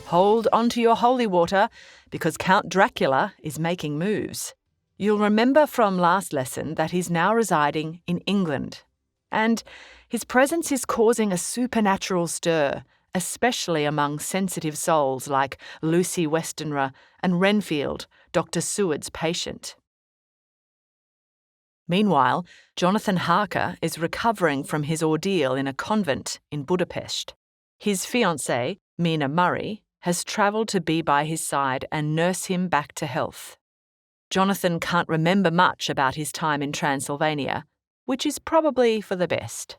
Hold onto your holy water, because Count Dracula is making moves. You'll remember from last lesson that he's now residing in England. And his presence is causing a supernatural stir, especially among sensitive souls like Lucy Westenra and Renfield, Dr. Seward's patient. Meanwhile, Jonathan Harker is recovering from his ordeal in a convent in Budapest. His fiancée, Mina Murray, has travelled to be by his side and nurse him back to health. Jonathan can't remember much about his time in Transylvania, which is probably for the best.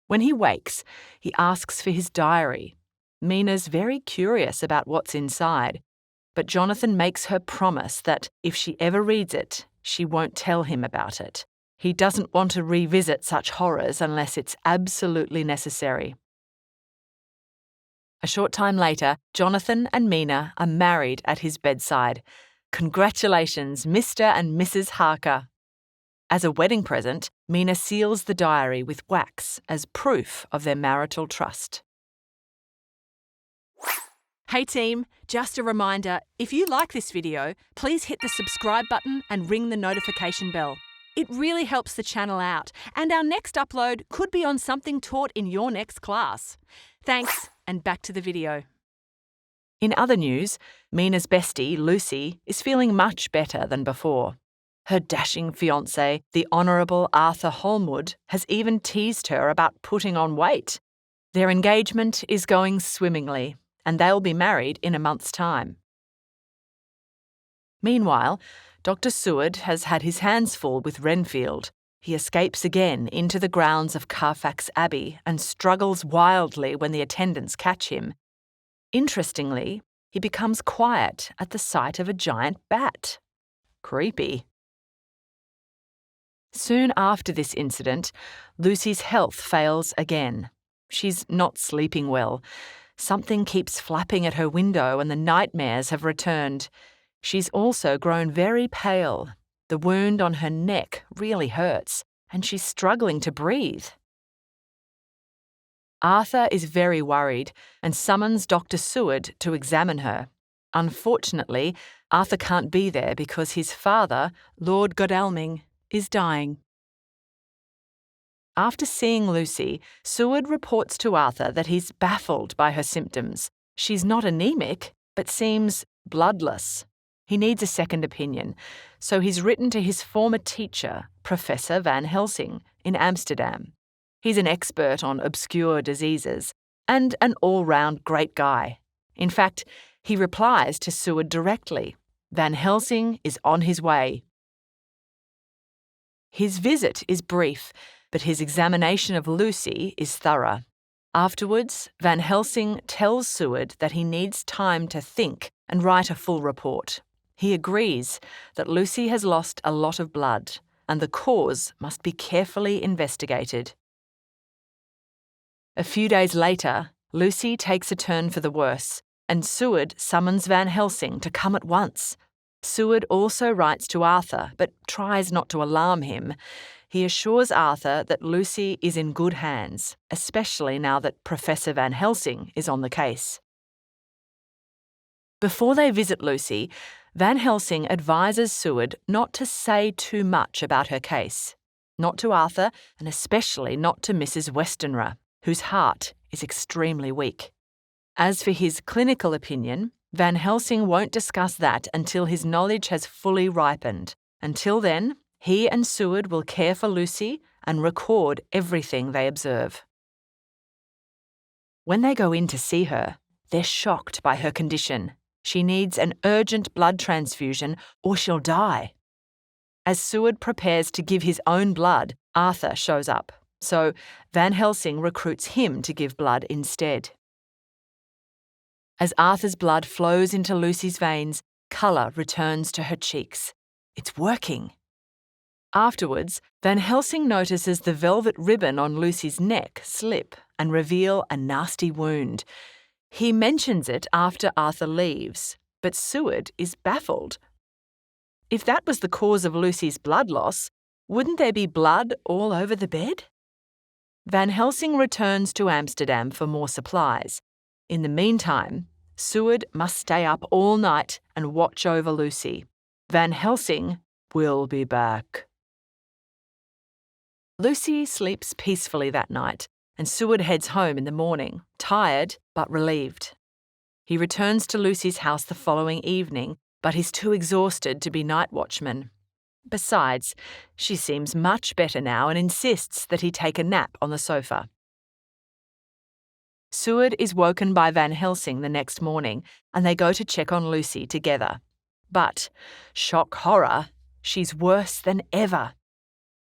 When he wakes, he asks for his diary. Mina's very curious about what's inside, but Jonathan makes her promise that if she ever reads it, she won't tell him about it. He doesn't want to revisit such horrors unless it's absolutely necessary. A short time later, Jonathan and Mina are married at his bedside. Congratulations, Mr. and Mrs. Harker. As a wedding present, Mina seals the diary with wax as proof of their marital trust. Hey team, just a reminder, if you like this video, please hit the subscribe button and ring the notification bell. It really helps the channel out, and our next upload could be on something taught in your next class. Thanks, and back to the video. In other news, Mina's bestie, Lucy, is feeling much better than before. Her dashing fiancé, the Honourable Arthur Holmwood, has even teased her about putting on weight. Their engagement is going swimmingly, and they'll be married in a month's time. Meanwhile, Dr. Seward has had his hands full with Renfield. He escapes again into the grounds of Carfax Abbey and struggles wildly when the attendants catch him. Interestingly, he becomes quiet at the sight of a giant bat. Creepy. Soon after this incident, Lucy's health fails again. She's not sleeping well. Something keeps flapping at her window and the nightmares have returned. She's also grown very pale. The wound on her neck really hurts, and she's struggling to breathe. Arthur is very worried and summons Dr. Seward to examine her. Unfortunately, Arthur can't be there because his father, Lord Godalming, is dying. After seeing Lucy, Seward reports to Arthur that he's baffled by her symptoms. She's not anemic, but seems bloodless. He needs a second opinion, so he's written to his former teacher, Professor Van Helsing, in Amsterdam. He's an expert on obscure diseases and an all-round great guy. In fact, he replies to Seward directly. Van Helsing is on his way. His visit is brief, but his examination of Lucy is thorough. Afterwards, Van Helsing tells Seward that he needs time to think and write a full report. He agrees that Lucy has lost a lot of blood, and the cause must be carefully investigated. A few days later, Lucy takes a turn for the worse, and Seward summons Van Helsing to come at once. Seward also writes to Arthur, but tries not to alarm him. He assures Arthur that Lucy is in good hands, especially now that Professor Van Helsing is on the case. Before they visit Lucy, Van Helsing advises Seward not to say too much about her case. Not to Arthur, and especially not to Mrs. Westenra, whose heart is extremely weak. As for his clinical opinion, Van Helsing won't discuss that until his knowledge has fully ripened. Until then, he and Seward will care for Lucy and record everything they observe. When they go in to see her, they're shocked by her condition. She needs an urgent blood transfusion or she'll die. As Seward prepares to give his own blood, Arthur shows up, so Van Helsing recruits him to give blood instead. As Arthur's blood flows into Lucy's veins, colour returns to her cheeks. It's working. Afterwards, Van Helsing notices the velvet ribbon on Lucy's neck slip and reveal a nasty wound. He mentions it after Arthur leaves, but Seward is baffled. If that was the cause of Lucy's blood loss, wouldn't there be blood all over the bed? Van Helsing returns to Amsterdam for more supplies. In the meantime, Seward must stay up all night and watch over Lucy. Van Helsing will be back. Lucy sleeps peacefully that night, and Seward heads home in the morning, tired but relieved. He returns to Lucy's house the following evening, but he's too exhausted to be night watchman. Besides, she seems much better now and insists that he take a nap on the sofa. Seward is woken by Van Helsing the next morning, and they go to check on Lucy together. But, shock horror, she's worse than ever.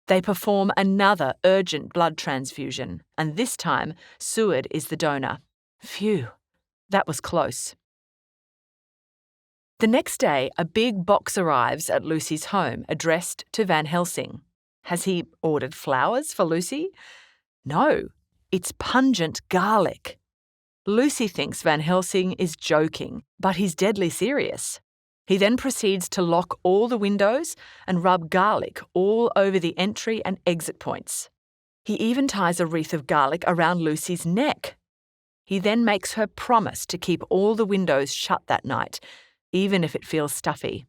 They perform another urgent blood transfusion, and this time Seward is the donor. Phew, that was close. The next day, a big box arrives at Lucy's home, addressed to Van Helsing. Has he ordered flowers for Lucy? No, it's pungent garlic. Lucy thinks Van Helsing is joking, but he's deadly serious. He then proceeds to lock all the windows and rub garlic all over the entry and exit points. He even ties a wreath of garlic around Lucy's neck. He then makes her promise to keep all the windows shut that night, even if it feels stuffy.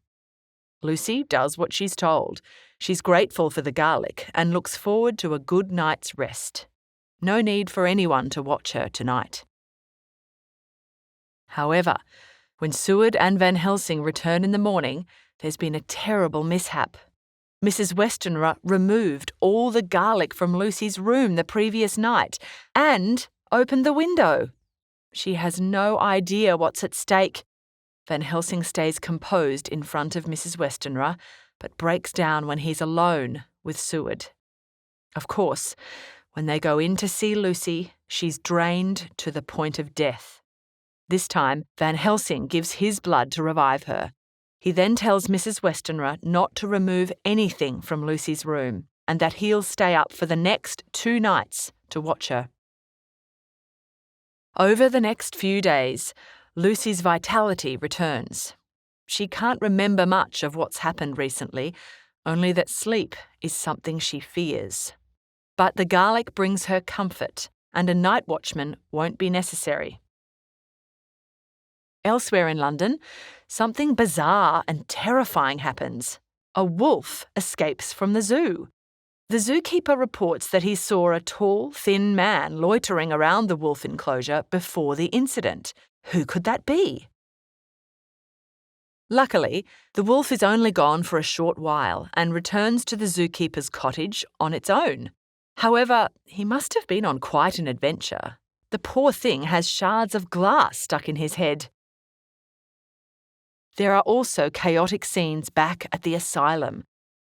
Lucy does what she's told. She's grateful for the garlic and looks forward to a good night's rest. No need for anyone to watch her tonight. However, when Seward and Van Helsing return in the morning, there's been a terrible mishap. Mrs. Westenra removed all the garlic from Lucy's room the previous night and opened the window. She has no idea what's at stake. Van Helsing stays composed in front of Mrs. Westenra, but breaks down when he's alone with Seward. Of course, when they go in to see Lucy, she's drained to the point of death. This time, Van Helsing gives his blood to revive her. He then tells Mrs. Westenra not to remove anything from Lucy's room and that he'll stay up for the next 2 nights to watch her. Over the next few days, Lucy's vitality returns. She can't remember much of what's happened recently, only that sleep is something she fears. But the garlic brings her comfort, and a night watchman won't be necessary. Elsewhere in London, something bizarre and terrifying happens. A wolf escapes from the zoo. The zookeeper reports that he saw a tall, thin man loitering around the wolf enclosure before the incident. Who could that be? Luckily, the wolf is only gone for a short while and returns to the zookeeper's cottage on its own. However, he must have been on quite an adventure. The poor thing has shards of glass stuck in his head. There are also chaotic scenes back at the asylum.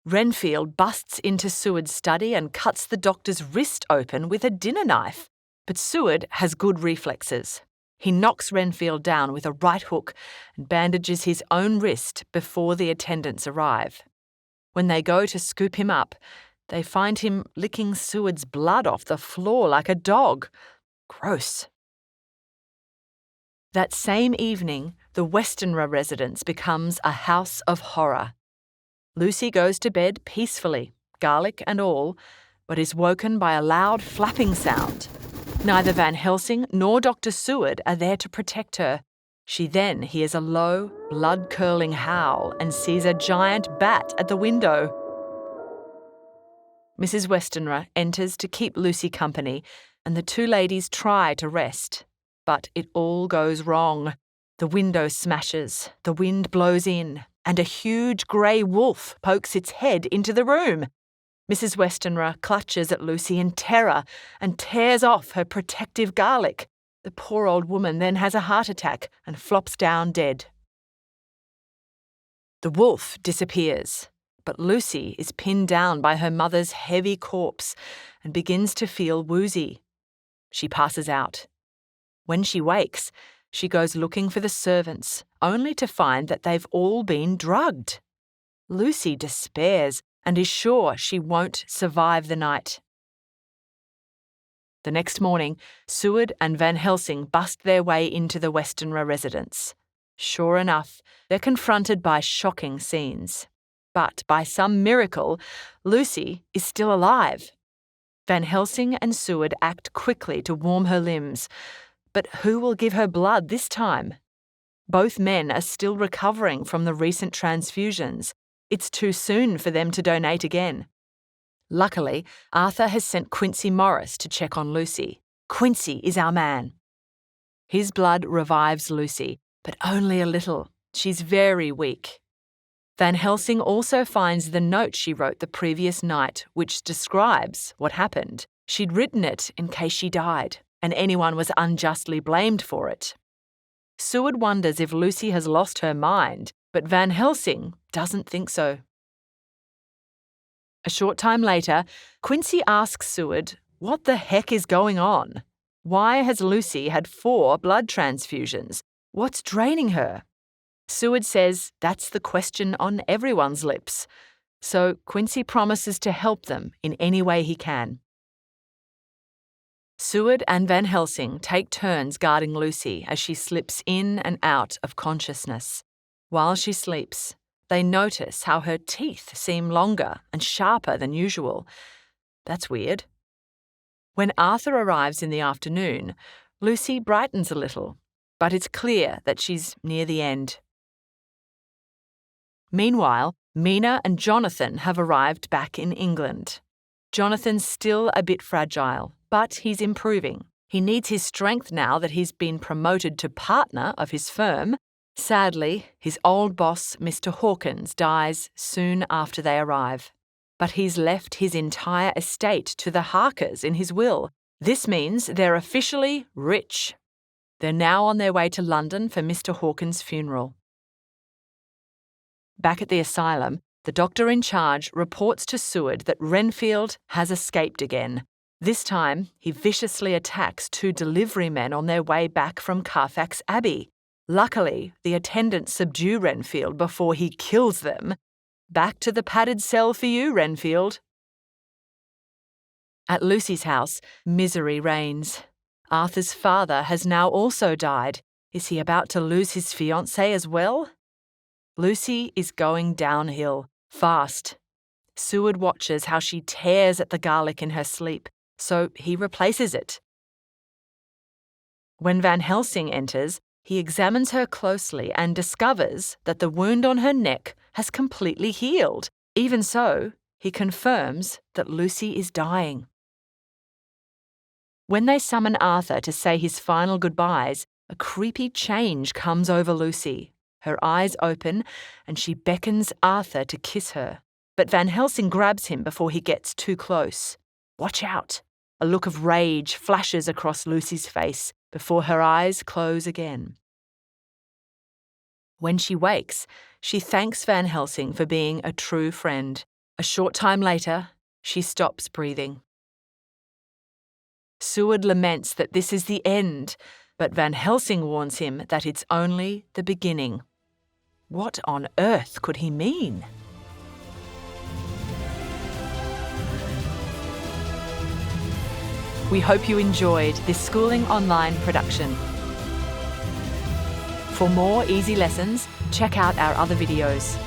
Renfield busts into Seward's study and cuts the doctor's wrist open with a dinner knife. But Seward has good reflexes. He knocks Renfield down with a right hook and bandages his own wrist before the attendants arrive. When they go to scoop him up, they find him licking Seward's blood off the floor like a dog. Gross. That same evening, the Westenra residence becomes a house of horror. Lucy goes to bed peacefully, garlic and all, but is woken by a loud flapping sound. Neither Van Helsing nor Dr. Seward are there to protect her. She then hears a low, blood-curdling howl and sees a giant bat at the window. Mrs. Westenra enters to keep Lucy company, and the 2 ladies try to rest. But it all goes wrong. The window smashes, the wind blows in, and a huge grey wolf pokes its head into the room. Mrs. Westenra clutches at Lucy in terror and tears off her protective garlic. The poor old woman then has a heart attack and flops down dead. The wolf disappears, but Lucy is pinned down by her mother's heavy corpse and begins to feel woozy. She passes out. When she wakes, she goes looking for the servants, only to find that they've all been drugged. Lucy despairs and is sure she won't survive the night. The next morning, Seward and Van Helsing bust their way into the Westenra residence. Sure enough, they're confronted by shocking scenes. But by some miracle, Lucy is still alive. Van Helsing and Seward act quickly to warm her limbs, But who will give her blood this time? Both men are still recovering from the recent transfusions. It's too soon for them to donate again. Luckily, Arthur has sent Quincy Morris to check on Lucy. Quincy is our man. His blood revives Lucy, but only a little. She's very weak. Van Helsing also finds the note she wrote the previous night, which describes what happened. She'd written it in case she died, and anyone was unjustly blamed for it. Seward wonders if Lucy has lost her mind, but Van Helsing doesn't think so. A short time later, Quincy asks Seward, what the heck is going on? Why has Lucy had 4 blood transfusions? What's draining her? Seward says that's the question on everyone's lips, so Quincy promises to help them in any way he can. Seward and Van Helsing take turns guarding Lucy as she slips in and out of consciousness. While she sleeps, they notice how her teeth seem longer and sharper than usual. That's weird. When Arthur arrives in the afternoon, Lucy brightens a little, but it's clear that she's near the end. Meanwhile, Mina and Jonathan have arrived back in England. Jonathan's still a bit fragile, but he's improving. He needs his strength now that he's been promoted to partner of his firm. Sadly, his old boss, Mr. Hawkins, dies soon after they arrive. But he's left his entire estate to the Harkers in his will. This means they're officially rich. They're now on their way to London for Mr. Hawkins' funeral. Back at the asylum, the doctor in charge reports to Seward that Renfield has escaped again. This time, he viciously attacks 2 delivery men on their way back from Carfax Abbey. Luckily, the attendants subdue Renfield before he kills them. Back to the padded cell for you, Renfield. At Lucy's house, misery reigns. Arthur's father has now also died. Is he about to lose his fiancée as well? Lucy is going downhill, fast. Seward watches how she tears at the garlic in her sleep, so he replaces it. When Van Helsing enters, he examines her closely and discovers that the wound on her neck has completely healed. Even so, he confirms that Lucy is dying. When they summon Arthur to say his final goodbyes, a creepy change comes over Lucy. Her eyes open, and she beckons Arthur to kiss her. But Van Helsing grabs him before he gets too close. Watch out! A look of rage flashes across Lucy's face before her eyes close again. When she wakes, she thanks Van Helsing for being a true friend. A short time later, she stops breathing. Seward laments that this is the end, but Van Helsing warns him that it's only the beginning. What on earth could he mean? We hope you enjoyed this Schooling Online production. For more easy lessons, check out our other videos.